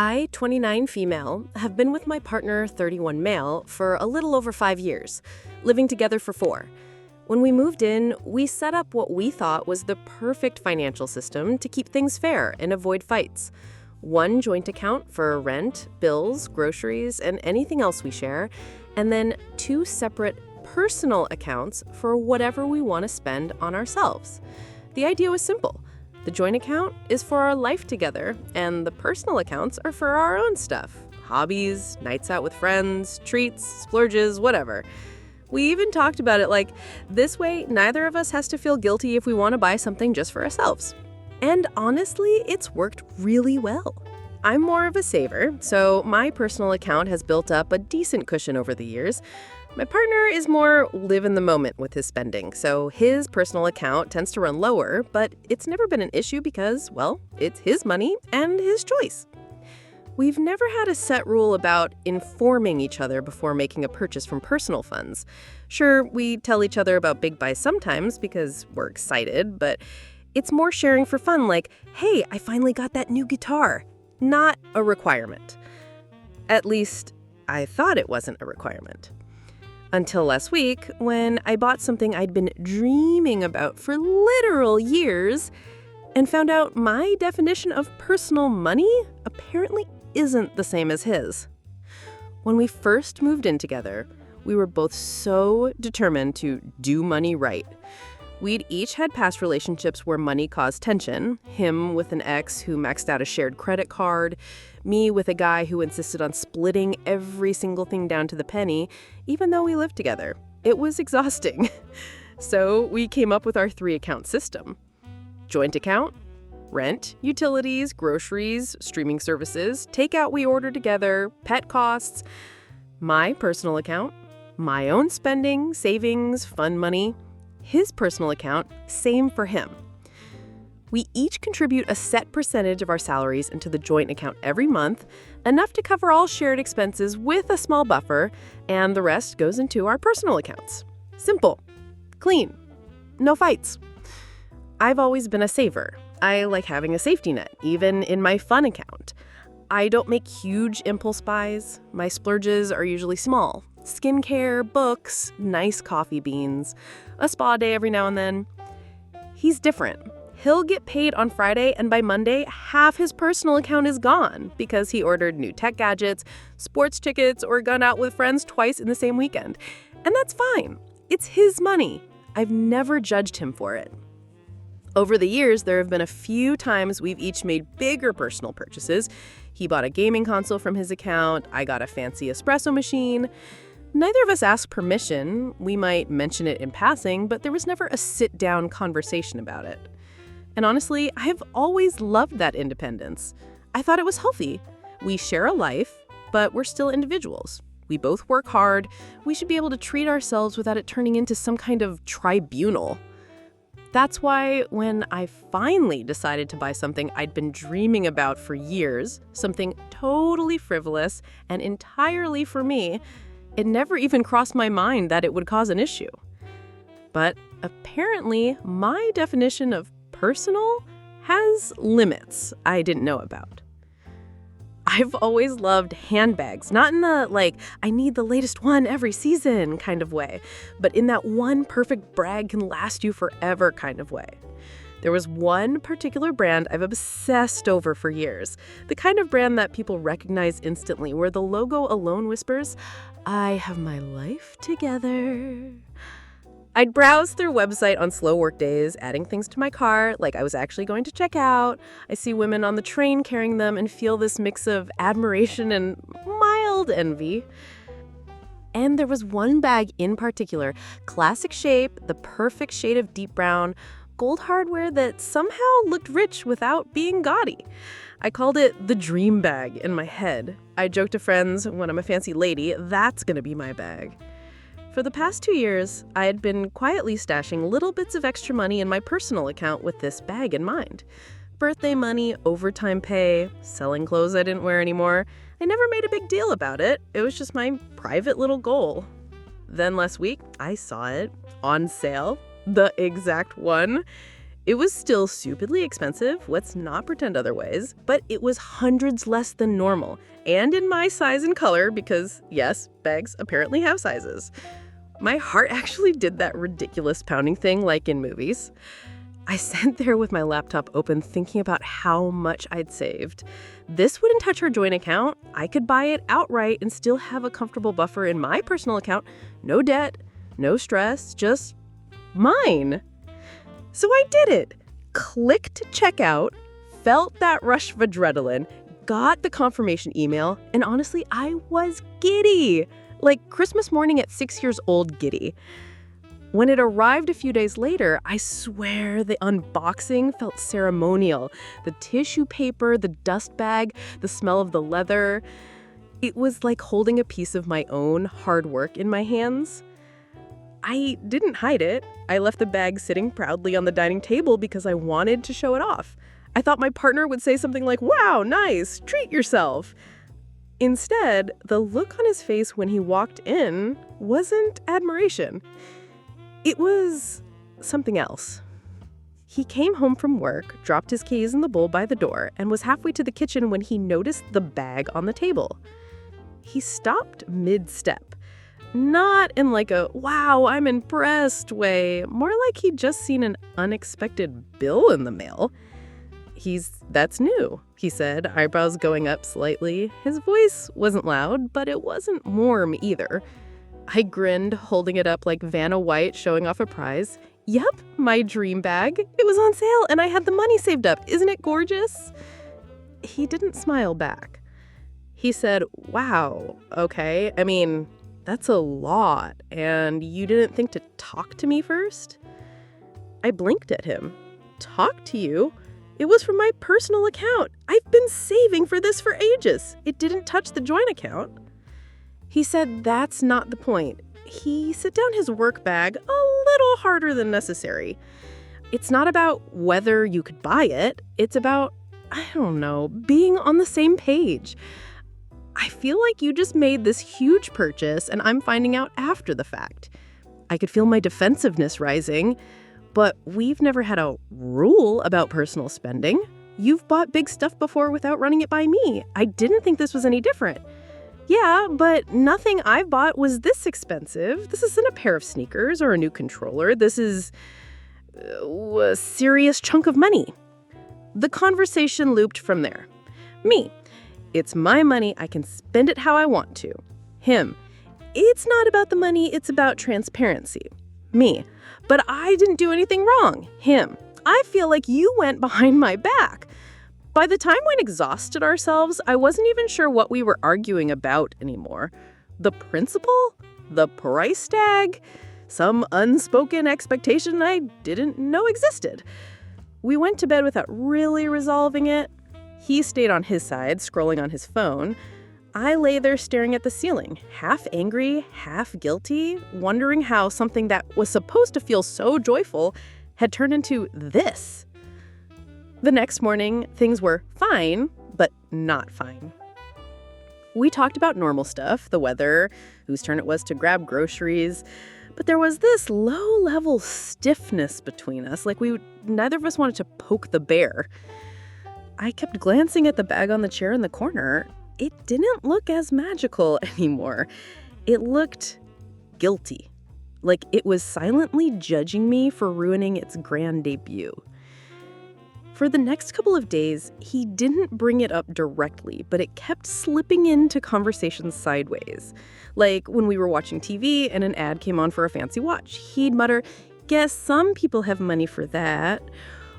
I, 29 female, have been with my partner, 31 male, for a little over 5 years, living together for 4. When we moved in, we set up what we thought was the perfect financial system to keep things fair and avoid fights. One joint account for rent, bills, groceries, and anything else we share, and then 2 separate personal accounts for whatever we want to spend on ourselves. The idea was simple. The joint account is for our life together, and the personal accounts are for our own stuff. Hobbies, nights out with friends, treats, splurges, whatever. We even talked about it like, this way, neither of us has to feel guilty if we want to buy something just for ourselves. And honestly, it's worked really well. I'm more of a saver, so my personal account has built up a decent cushion over the years. My partner is more live in the moment with his spending, so his personal account tends to run lower, but it's never been an issue because, well, it's his money and his choice. We've never had a set rule about informing each other before making a purchase from personal funds. Sure, we tell each other about big buys sometimes because we're excited, but it's more sharing for fun, like, hey, I finally got that new guitar. Not a requirement. At least, I thought it wasn't a requirement. Until last week, when I bought something I'd been dreaming about for literal years and found out my definition of personal money apparently isn't the same as his. When we first moved in together, we were both so determined to do money right. We'd each had past relationships where money caused tension, him with an ex who maxed out a shared credit card, me with a guy who insisted on splitting every single thing down to the penny, even though we lived together. It was exhausting. So we came up with our 3-account system. Joint account, rent, utilities, groceries, streaming services, takeout we order together, pet costs. My personal account, my own spending, savings, fun money. His personal account, same for him. We each contribute a set percentage of our salaries into the joint account every month, enough to cover all shared expenses with a small buffer, and the rest goes into our personal accounts. Simple, clean, no fights. I've always been a saver. I like having a safety net, even in my fun account. I don't make huge impulse buys. My splurges are usually small. Skincare, books, nice coffee beans, a spa day every now and then. He's different. He'll get paid on Friday, and by Monday, half his personal account is gone because he ordered new tech gadgets, sports tickets, or gone out with friends twice in the same weekend. And that's fine. It's his money. I've never judged him for it. Over the years, there have been a few times we've each made bigger personal purchases. He bought a gaming console from his account. I got a fancy espresso machine. Neither of us asked permission. We might mention it in passing, but there was never a sit-down conversation about it. And honestly, I've always loved that independence. I thought it was healthy. We share a life, but we're still individuals. We both work hard. We should be able to treat ourselves without it turning into some kind of tribunal. That's why when I finally decided to buy something I'd been dreaming about for years, something totally frivolous and entirely for me, it never even crossed my mind that it would cause an issue. But apparently, my definition of personal has limits I didn't know about. I've always loved handbags, not in the, I need the latest one every season kind of way, but in that one perfect bag can last you forever kind of way. There was one particular brand I've obsessed over for years, the kind of brand that people recognize instantly, where the logo alone whispers, I have my life together. I'd browse their website on slow work days, adding things to my cart, like I was actually going to check out. I see women on the train carrying them and feel this mix of admiration and mild envy. And there was one bag in particular, classic shape, the perfect shade of deep brown, gold hardware that somehow looked rich without being gaudy. I called it the dream bag in my head. I joke to friends, when I'm a fancy lady, that's gonna be my bag. For the past 2 years, I had been quietly stashing little bits of extra money in my personal account with this bag in mind. Birthday money, overtime pay, selling clothes I didn't wear anymore. I never made a big deal about it. It was just my private little goal. Then last week, I saw it on sale, the exact one. It was still stupidly expensive, let's not pretend otherwise, but it was hundreds less than normal, and in my size and color because, yes, bags apparently have sizes. My heart actually did that ridiculous pounding thing like in movies. I sat there with my laptop open thinking about how much I'd saved. This wouldn't touch our joint account. I could buy it outright and still have a comfortable buffer in my personal account. No debt, no stress, just mine. So I did it. Clicked checkout, felt that rush of adrenaline, got the confirmation email, and honestly, I was giddy. Like Christmas morning at 6 years old giddy. When it arrived a few days later, I swear the unboxing felt ceremonial. The tissue paper, the dust bag, the smell of the leather. It was like holding a piece of my own hard work in my hands. I didn't hide it. I left the bag sitting proudly on the dining table because I wanted to show it off. I thought my partner would say something like, "Wow, nice, treat yourself." Instead, the look on his face when he walked in wasn't admiration. It was something else. He came home from work, dropped his keys in the bowl by the door, and was halfway to the kitchen when he noticed the bag on the table. He stopped mid-step. Not in like a, "wow, I'm impressed" way, more like he'd just seen an unexpected bill in the mail. "That's new," he said, eyebrows going up slightly. His voice wasn't loud, but it wasn't warm either. I grinned, holding it up like Vanna White showing off a prize. "Yep, my dream bag. It was on sale and I had the money saved up. Isn't it gorgeous?" He didn't smile back. He said, "Wow, okay. I mean, that's a lot. And you didn't think to talk to me first?" I blinked at him. "Talk to you? It was from my personal account. I've been saving for this for ages. It didn't touch the joint account." He said that's not the point. He set down his work bag a little harder than necessary. "It's not about whether you could buy it. It's about, I don't know, being on the same page. I feel like you just made this huge purchase and I'm finding out after the fact. I could feel my defensiveness rising, but we've never had a rule about personal spending. You've bought big stuff before without running it by me. I didn't think this was any different. Yeah, but nothing I've bought was this expensive. This isn't a pair of sneakers or a new controller. This is a serious chunk of money." The conversation looped from there. Me. "It's my money. I can spend it how I want to." Him. "It's not about the money. It's about transparency." Me. "But I didn't do anything wrong." Him. "I feel like you went behind my back." By the time we'd exhausted ourselves, I wasn't even sure what we were arguing about anymore. The principle? The price tag? Some unspoken expectation I didn't know existed. We went to bed without really resolving it. He stayed on his side, scrolling on his phone. I lay there staring at the ceiling, half angry, half guilty, wondering how something that was supposed to feel so joyful had turned into this. The next morning, things were fine, but not fine. We talked about normal stuff, the weather, whose turn it was to grab groceries, but there was this low-level stiffness between us, like neither of us wanted to poke the bear. I kept glancing at the bag on the chair in the corner. It didn't look as magical anymore. It looked guilty, like it was silently judging me for ruining its grand debut. For the next couple of days, he didn't bring it up directly, but it kept slipping into conversations sideways. Like when we were watching TV and an ad came on for a fancy watch, he'd mutter, "Guess some people have money for that."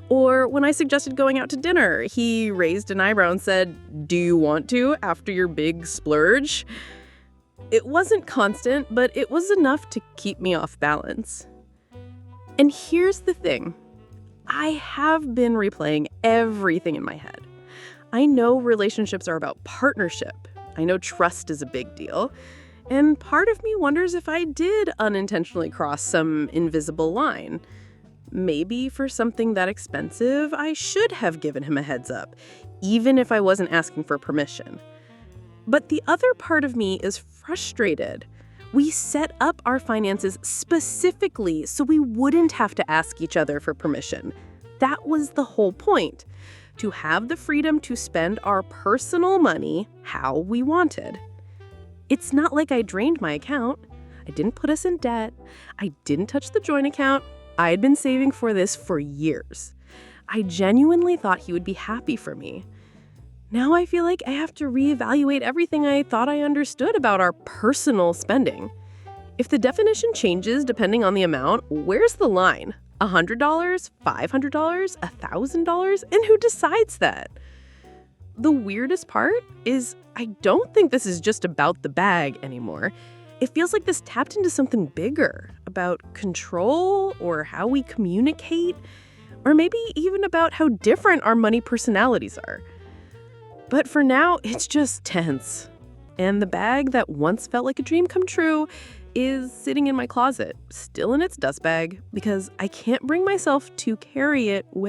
Or when I suggested going out to dinner, he raised an eyebrow and said, "Do you want to after your big splurge?" It wasn't constant, but it was enough to keep me off balance. And here's the thing. I have been replaying everything in my head. I know relationships are about partnership. I know trust is a big deal. And part of me wonders if I did unintentionally cross some invisible line. Maybe for something that expensive, I should have given him a heads up, even if I wasn't asking for permission. But the other part of me is frustrated. We set up our finances specifically so we wouldn't have to ask each other for permission. that was the whole point, to have the freedom to spend our personal money how we wanted. It's not like I drained my account. I didn't put us in debt. I didn't touch the joint account. I had been saving for this for years. I genuinely thought he would be happy for me. Now I feel like I have to reevaluate everything I thought I understood about our personal spending. If the definition changes depending on the amount, where's the line? $100? $500? $1,000? And who decides that? The weirdest part is I don't think this is just about the bag anymore. It feels like this tapped into something bigger, about control or how we communicate, or maybe even about how different our money personalities are. But for now, it's just tense. And the bag that once felt like a dream come true is sitting in my closet, still in its dust bag, because I can't bring myself to carry it with